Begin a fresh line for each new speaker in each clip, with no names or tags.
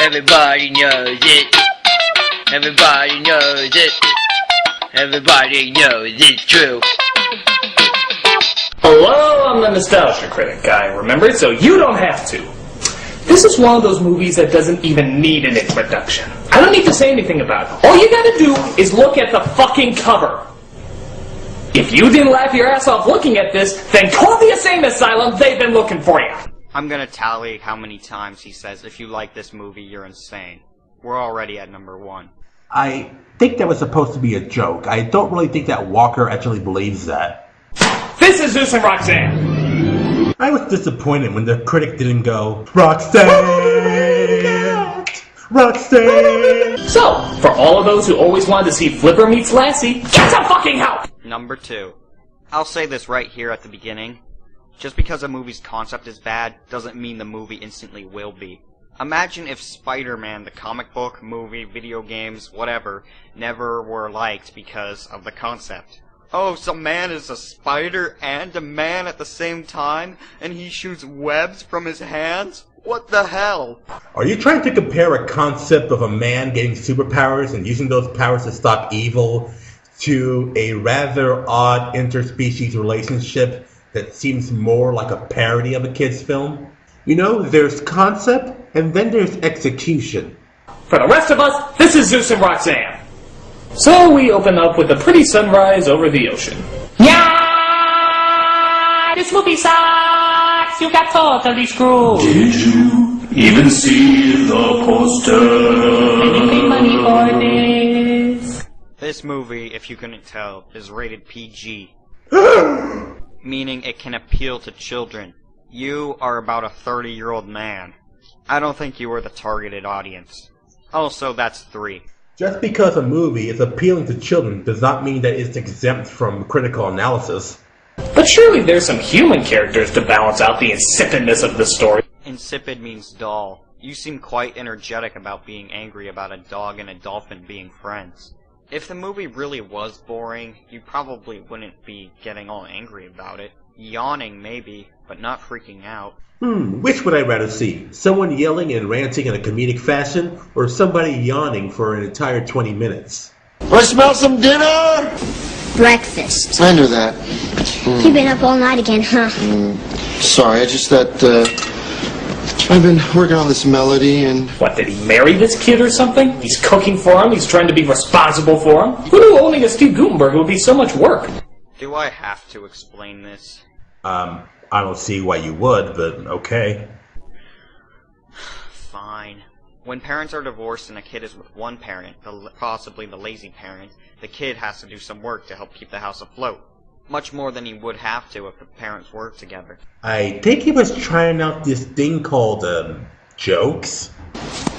Everybody knows it. Everybody knows it. Everybody knows it's true.
Hello, I'm the Nostalgia Critic guy, remember? So you don't have to. This is one of those movies that doesn't even need an introduction. I don't need to say anything about it. All you gotta do is look at the fucking cover. If you didn't laugh your ass off looking at this, then call the insane asylum, they've been looking for you.
I'm gonna tally how many times he says, if you like this movie, you're insane. We're already at number 1.
I think that was supposed to be a joke. I don't really think that Walker actually believes that.
This is Zeus and Roxanne.
I was disappointed when the critic didn't go, Roxanne! Roxanne!
So, for all of those who always wanted to see Flipper meets Lassie, get some fucking help!
Number 2. I'll say this right here at the beginning. Just because a movie's concept is bad, doesn't mean the movie instantly will be. Imagine if Spider-Man, the comic book, movie, video games, whatever, never were liked because of the concept. Oh, some man is a spider and a man at the same time, and he shoots webs from his hands? What the hell?
Are you trying to compare a concept of a man getting superpowers and using those powers to stop evil to a rather odd interspecies relationship that seems more like a parody of a kid's film? You know, there's concept, and then there's execution.
For the rest of us, this is Zeus and Roxanne. So we open up with a pretty sunrise over the ocean. Yeah! This movie sucks! You got totally screwed!
Did you even see the poster?
Did you pay money for this?
This movie, if you couldn't tell, is rated PG. Meaning it can appeal to children. You are about a 30-year-old man. I don't think you were the targeted audience. Also, that's 3.
Just because a movie is appealing to children does not mean that it's exempt from critical analysis.
But surely there's some human characters to balance out the insipidness of the story.
Insipid means dull. You seem quite energetic about being angry about a dog and a dolphin being friends. If the movie really was boring, you probably wouldn't be getting all angry about it. Yawning maybe, but not freaking out.
Which would I rather see? Someone yelling and ranting in a comedic fashion, or somebody yawning for an entire 20 minutes?
Want to smell some dinner?
Breakfast.
I knew that.
You've been up all night again, huh?
Sorry, I just that, I've been working on this melody and...
What, did he marry this kid or something? He's cooking for him, he's trying to be responsible for him? Who knew owning a Steve Gutenberg would be so much work?
Do I have to explain this?
I don't see why you would, but okay.
Fine. When parents are divorced and a kid is with one parent, possibly the lazy parent, the kid has to do some work to help keep the house afloat. Much more than he would have to if the parents worked together.
I think he was trying out this thing called, jokes.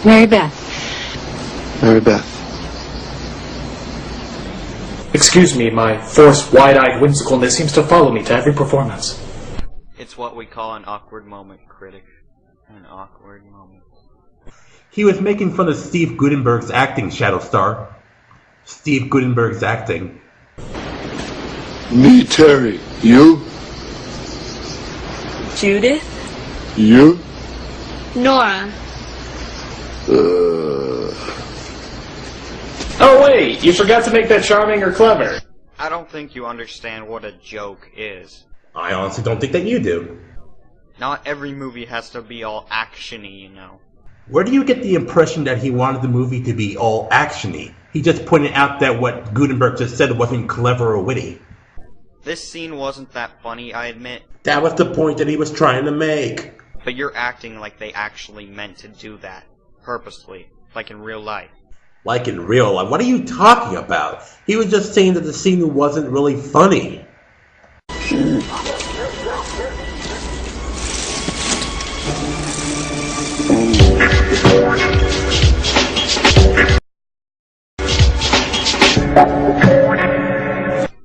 Mary Beth.
Mary Beth.
Excuse me, my forced, wide-eyed whimsicalness seems to follow me to every performance.
It's what we call an awkward moment, critic. An awkward moment.
He was making fun of Steve Gutenberg's acting, Shadowstar. Steve Gutenberg's acting.
Me, Terry. You?
Judith.
You?
Nora.
Oh wait, you forgot to make that charming or clever.
I don't think you understand what a joke is.
I honestly don't think that you do.
Not every movie has to be all action-y, you know.
Where do you get the impression that he wanted the movie to be all action-y? He just pointed out that what Gutenberg just said wasn't clever or witty.
This scene wasn't that funny, I admit.
That was the point that he was trying to make.
But you're acting like they actually meant to do that. Purposely. Like in real life.
Like in real life? What are you talking about? He was just saying that the scene wasn't really funny.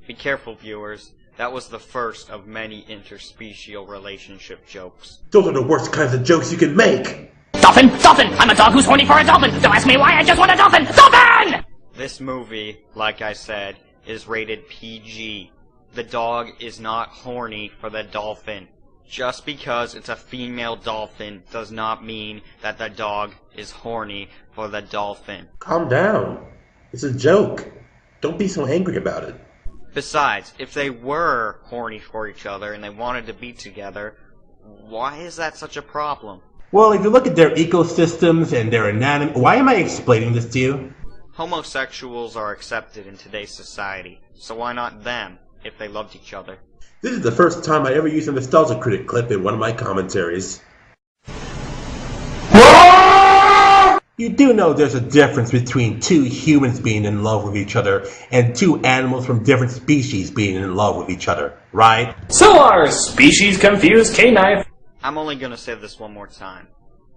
Be careful, viewers. That was the first of many interspecial relationship jokes.
Those are the worst kinds of jokes you can make.
Dolphin! Dolphin! I'm a dog who's horny for a dolphin! Don't ask me why, I just want a dolphin! Dolphin!
This movie, like I said, is rated PG. The dog is not horny for the dolphin. Just because it's a female dolphin does not mean that the dog is horny for the dolphin.
Calm down. It's a joke. Don't be so angry about it.
Besides, if they were horny for each other and they wanted to be together, why is that such a problem?
Well, if you look at their ecosystems and their anatomy... Why am I explaining this to you?
Homosexuals are accepted in today's society, so why not them, if they loved each other?
This is the first time I ever used a Nostalgia Critic clip in one of my commentaries. You do know there's a difference between two humans being in love with each other and two animals from different species being in love with each other, right?
So are species-confused canine...
I'm only gonna say this one more time.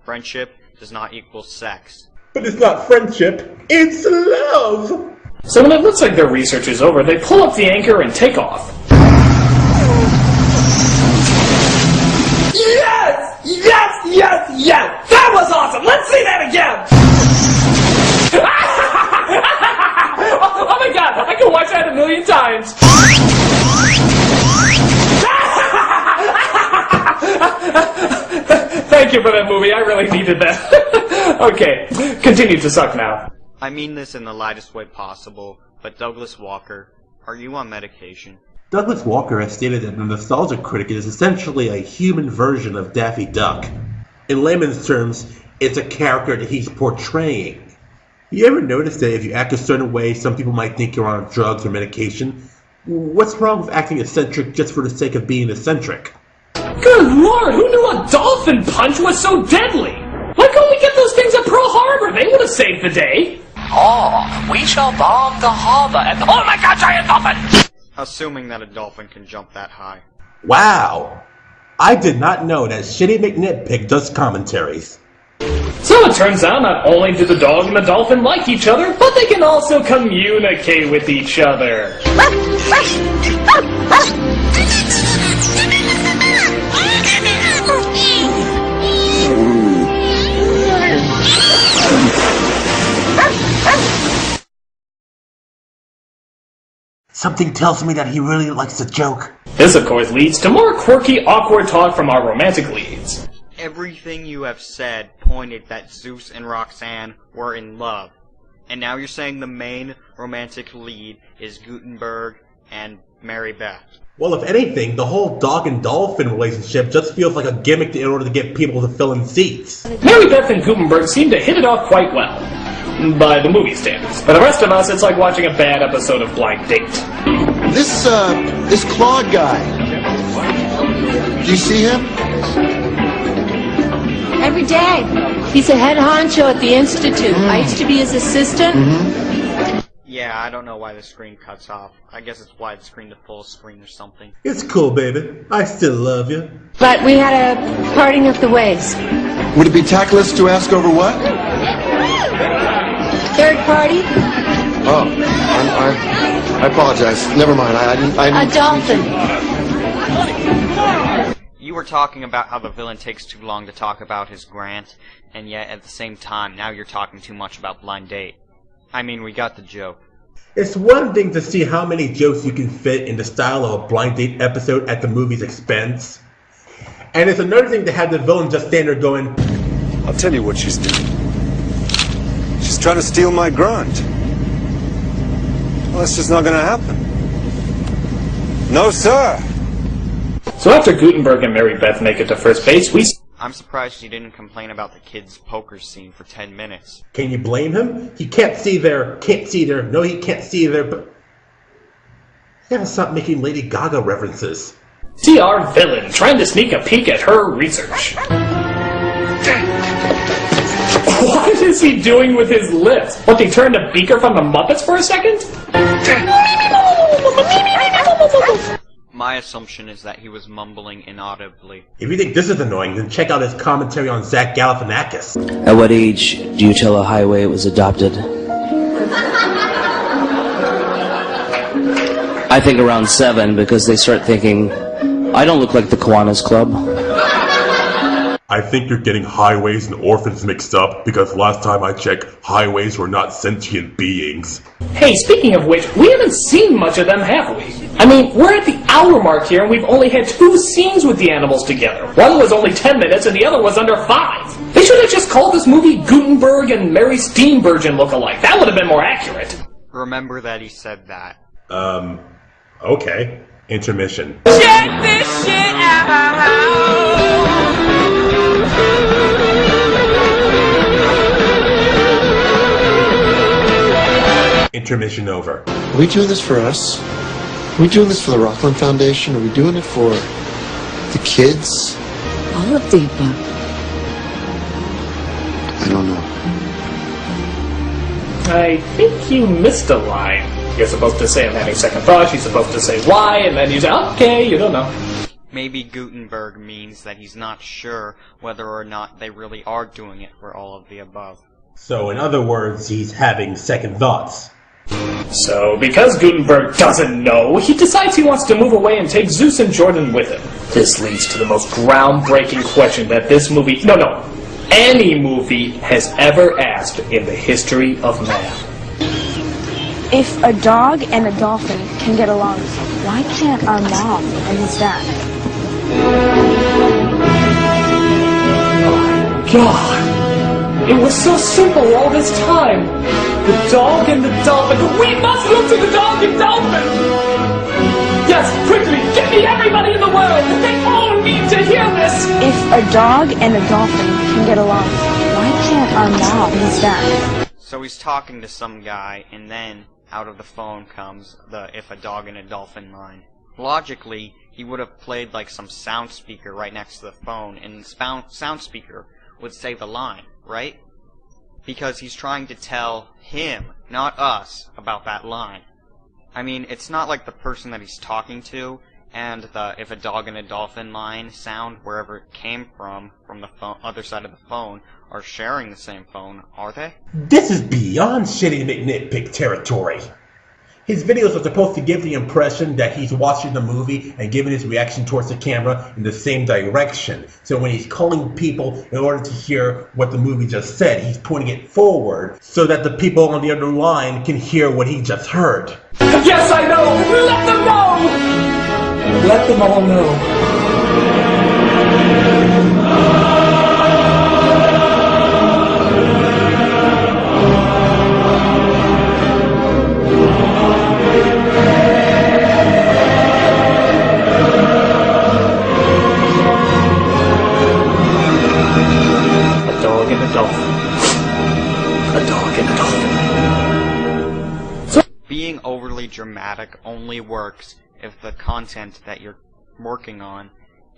Friendship does not equal sex.
But it's not friendship, it's love!
So when it looks like their research is over, they pull up the anchor and take off. Yes! Yes! Yes! Yes! That was awesome! Let's see that again! Oh my god! I can watch that 1,000,000 times! Thank you for that movie, I really needed that. Okay, continue to suck now.
I mean this in the lightest way possible, but Douglas Walker, are you on medication?
Douglas Walker has stated that the Nostalgia Critic is essentially a human version of Daffy Duck. In layman's terms, it's a character that he's portraying. You ever notice that if you act a certain way, some people might think you're on drugs or medication? What's wrong with acting eccentric just for the sake of being eccentric?
Good lord, who knew a dolphin punch was so deadly? Why couldn't we get those things at Pearl Harbor? They would have saved the day.
Oh, we shall bomb the harbor and... Oh my god, giant dolphin!
Assuming that a dolphin can jump that high.
Wow! I did not know that Shitty McNitpick does commentaries.
So it turns out not only do the dog and the dolphin like each other, but they can also communicate with each other.
Something tells me that he really likes to joke.
This, of course, leads to more quirky, awkward talk from our romantic leads.
Everything you have said pointed that Zeus and Roxanne were in love. And now you're saying the main romantic lead is Gutenberg and Mary Beth.
Well, if anything, the whole dog and dolphin relationship just feels like a gimmick in order to get people to fill in seats.
Mary Beth and Gutenberg seem to hit it off quite well. By the movie standards. For the rest of us, it's like watching a bad episode of Blind Date.
This Claude guy. Do you see him?
Every day. He's a head honcho at the Institute. I used to be his assistant.
Yeah, I don't know why the screen cuts off. I guess it's widescreen to full screen or something.
It's cool, baby. I still love you.
But we had a parting of the ways.
Would it be tactless to ask over what?
Third party?
Oh, I apologize. Never mind. I didn't...
A dolphin.
You were talking about how the villain takes too long to talk about his grant, and yet at the same time, now you're talking too much about Blind Date. I mean, we got the joke.
It's one thing to see how many jokes you can fit in the style of a Blind Date episode at the movie's expense. And it's another thing to have the villain just stand there going,
I'll tell you what she's doing. She's trying to steal my grant. Well, that's just not going to happen. No, sir.
So after Gutenberg and Mary Beth make it to first base,
I'm surprised you didn't complain about the kids' poker scene for 10 minutes.
Can you blame him? He can't see there, no he can't see there, but... You gotta stop making Lady Gaga references.
see our villain trying to sneak a peek at her research. What is he doing with his lips? What, he turned to Beaker from the Muppets for a second?
My assumption is that he was mumbling inaudibly.
If you think this is annoying, then check out his commentary on Zach Galifianakis.
At what age do you tell a highway it was adopted? I think around 7, because they start thinking, I don't look like the Kiwanis Club.
I think you're getting highways and orphans mixed up, because last time I checked, highways were not sentient beings.
Hey, speaking of which, we haven't seen much of them, have we? I mean, we're at the hour mark here, and we've only had 2 scenes with the animals together. One was only 10 minutes, and the other was under 5. They should have just called this movie Gutenberg and Mary Steenburgen look-alike. That would have been more accurate.
Remember that he said that.
Okay. Intermission.
Check this shit out!
Intermission over.
Are we doing this for us? Are we doing this for the Rockland Foundation? Are we doing it for the kids?
All of the above.
I don't know.
I think you missed a line. You're supposed to say I'm having second thoughts, you're supposed to say why, and then you say, okay, you don't know.
Maybe Gutenberg means that he's not sure whether or not they really are doing it for all of the above.
So, in other words, he's having second thoughts.
So, because Gutenberg doesn't know, he decides he wants to move away and take Zeus and Jordan with him. This leads to the most groundbreaking question that this movie, any movie has ever asked in the history of man.
If a dog and a dolphin can get along, why can't our mom and his dad?
God, it was so simple all this time. The dog and the dolphin. We must look to the dog and dolphin! Yes, quickly, get me everybody in the world! They all need to hear this!
If a dog and a dolphin can get along, why can't our mom and his dad?
So he's talking to some guy, and then out of the phone comes the "if a dog and a dolphin" line. Logically, he would have played like some sound speaker right next to the phone, and the sound speaker would say the line, right? Because he's trying to tell him, not us, about that line. I mean, it's not like the person that he's talking to and the "if a dog and a dolphin" line sound, wherever it came from the other side of the phone, are sharing the same phone, are they?
This is beyond shitty nitpick territory. His videos are supposed to give the impression that he's watching the movie and giving his reaction towards the camera in the same direction. So when he's calling people in order to hear what the movie just said, he's pointing it forward so that the people on the other line can hear what he just heard.
Yes, I know! Let them know! Let them all know.
Being overly dramatic only works if the content that you're working on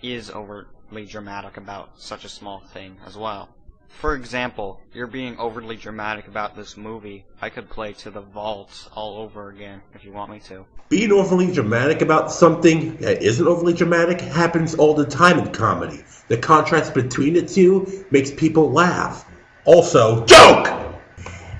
is overly dramatic about such a small thing as well. For example, you're being overly dramatic about this movie. I could play To the Vault all over again if you want me to.
Being overly dramatic about something that isn't overly dramatic happens all the time in comedy. The contrast between the two makes people laugh. Also, joke!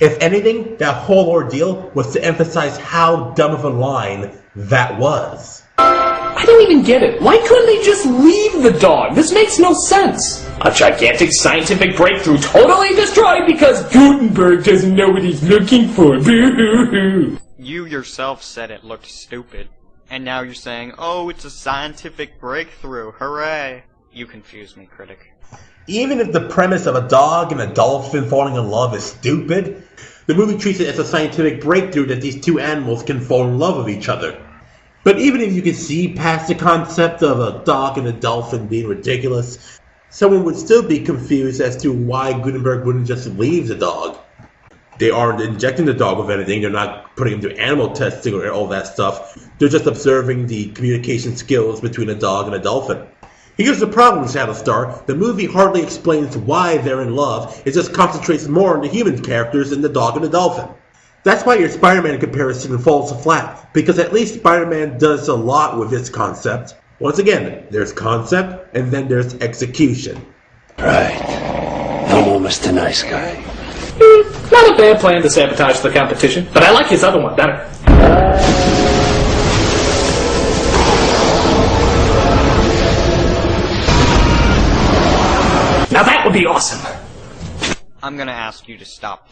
If anything, that whole ordeal was to emphasize how dumb of a line that was.
I don't even get it. Why couldn't they just leave the dog? This makes no sense. A gigantic scientific breakthrough totally destroyed because Gutenberg doesn't know what he's looking for. Boo-hoo-hoo.
You yourself said it looked stupid. And now you're saying, oh, it's a scientific breakthrough. Hooray. You confuse me, critic.
Even if the premise of a dog and a dolphin falling in love is stupid, the movie treats it as a scientific breakthrough that these two animals can fall in love with each other. But even if you can see past the concept of a dog and a dolphin being ridiculous, someone would still be confused as to why Gutenberg wouldn't just leave the dog. They aren't injecting the dog with anything, they're not putting him through animal testing or all that stuff. They're just observing the communication skills between a dog and a dolphin. Here's the problem, Shadowstar. The movie hardly explains why they're in love. It just concentrates more on the human characters than the dog and the dolphin. That's why your Spider-Man comparison falls flat, because at least Spider-Man does a lot with this concept. Once again, there's concept, and then there's execution.
Right. No more Mr. Nice Guy.
Not a bad plan to sabotage the competition, but I like his other one better. Now that would be awesome!
I'm gonna ask you to stop.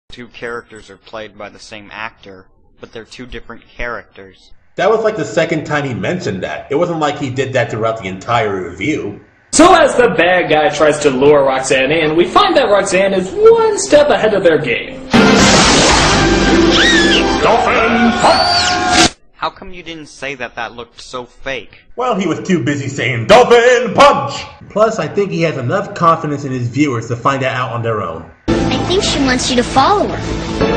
Two characters are played by the same actor, but they're two different characters.
That was like the second time he mentioned that. It wasn't like he did that throughout the entire review.
So as the bad guy tries to lure Roxanne in, we find that Roxanne is one step ahead of their game. Dolphin punch!
How come you didn't say that looked so fake?
Well, he was too busy saying, Dolphin punch! Plus, I think he has enough confidence in his viewers to find that out on their own.
I think she wants you to follow her.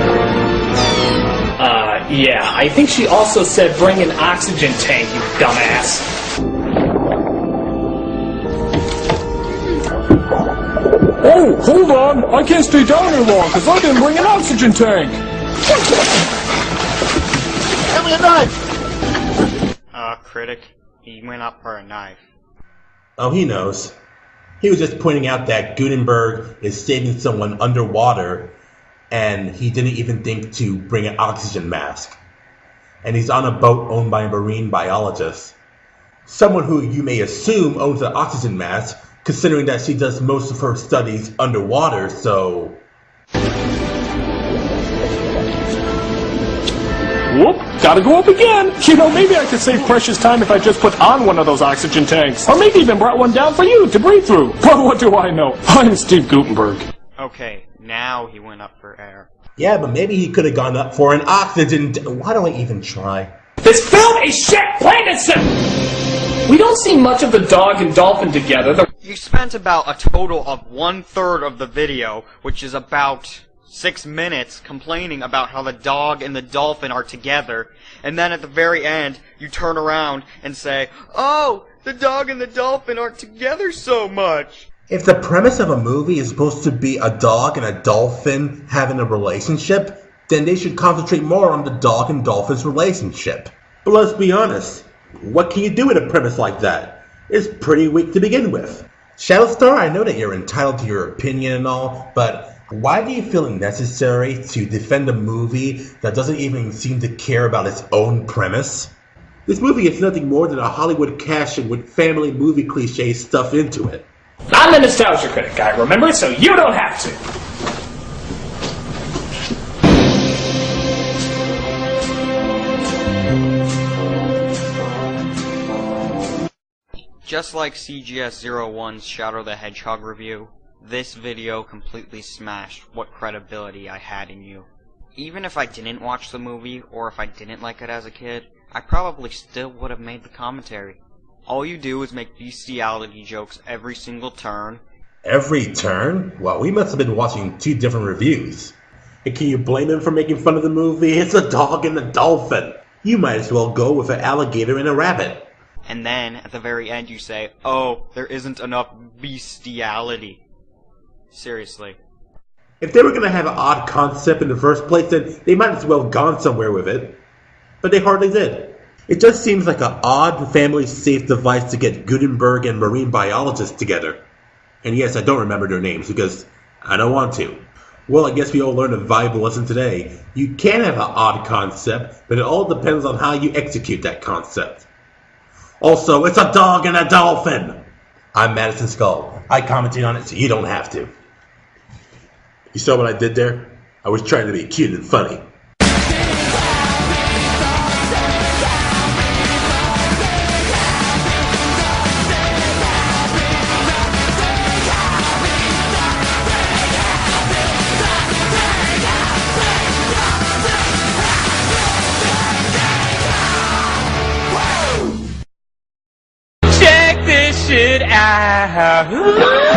Yeah, I think she also said bring an oxygen tank, you dumbass.
Oh, hold on! I can't stay down here long because I didn't bring an oxygen tank!
Give me a knife!
Critic, he went up for a knife.
Oh, he knows. He was just pointing out that Gutenberg is saving someone underwater, and he didn't even think to bring an oxygen mask. And he's on a boat owned by a marine biologist. Someone who you may assume owns an oxygen mask, considering that she does most of her studies underwater, so...
Whoop, gotta go up again! You know, maybe I could save precious time if I just put on one of those oxygen tanks. Or maybe even brought one down for you to breathe through. But what do I know? I'm Steve Gutenberg.
Okay, now he went up for air.
Yeah, but maybe he could have gone up for an oxygen... Why do I even try?
This film is shit, plain and simple! We don't see much of the dog and Dolphin together.
You spent about a total of 1/3 of the video, which is about 6 minutes, complaining about how the dog and the dolphin are together, and then at the very end, you turn around and say, oh, the dog and the dolphin aren't together so much!
If the premise of a movie is supposed to be a dog and a dolphin having a relationship, then they should concentrate more on the dog and dolphin's relationship. But let's be honest, what can you do with a premise like that? It's pretty weak to begin with. Shadowstar, I know that you're entitled to your opinion and all, but why do you feel it necessary to defend a movie that doesn't even seem to care about its own premise? This movie is nothing more than a Hollywood cash-in with family movie cliches stuffed into it.
I'm the Nostalgia Critic guy, remember? So you don't have to.
Just like CGS01's Shadow the Hedgehog review, this video completely smashed what credibility I had in you. Even if I didn't watch the movie, or if I didn't like it as a kid, I probably still would have made the commentary. All you do is make bestiality jokes every single turn.
Every turn? Well, we must have been watching 2 different reviews. And can you blame him for making fun of the movie? It's a dog and a dolphin. You might as well go with an alligator and a rabbit.
And then, at the very end, you say, oh, there isn't enough bestiality. Seriously.
If they were going to have an odd concept in the first place, then they might as well have gone somewhere with it. But they hardly did. It just seems like an odd family-safe device to get Gutenberg and marine biologists together. And yes, I don't remember their names because I don't want to. Well, I guess we all learned a valuable lesson today. You can have an odd concept, but it all depends on how you execute that concept. Also, it's a dog and a dolphin! I'm Madison Skull. I commented on it so you don't have to. You saw what I did there? I was trying to be cute and funny.
Check this shit out.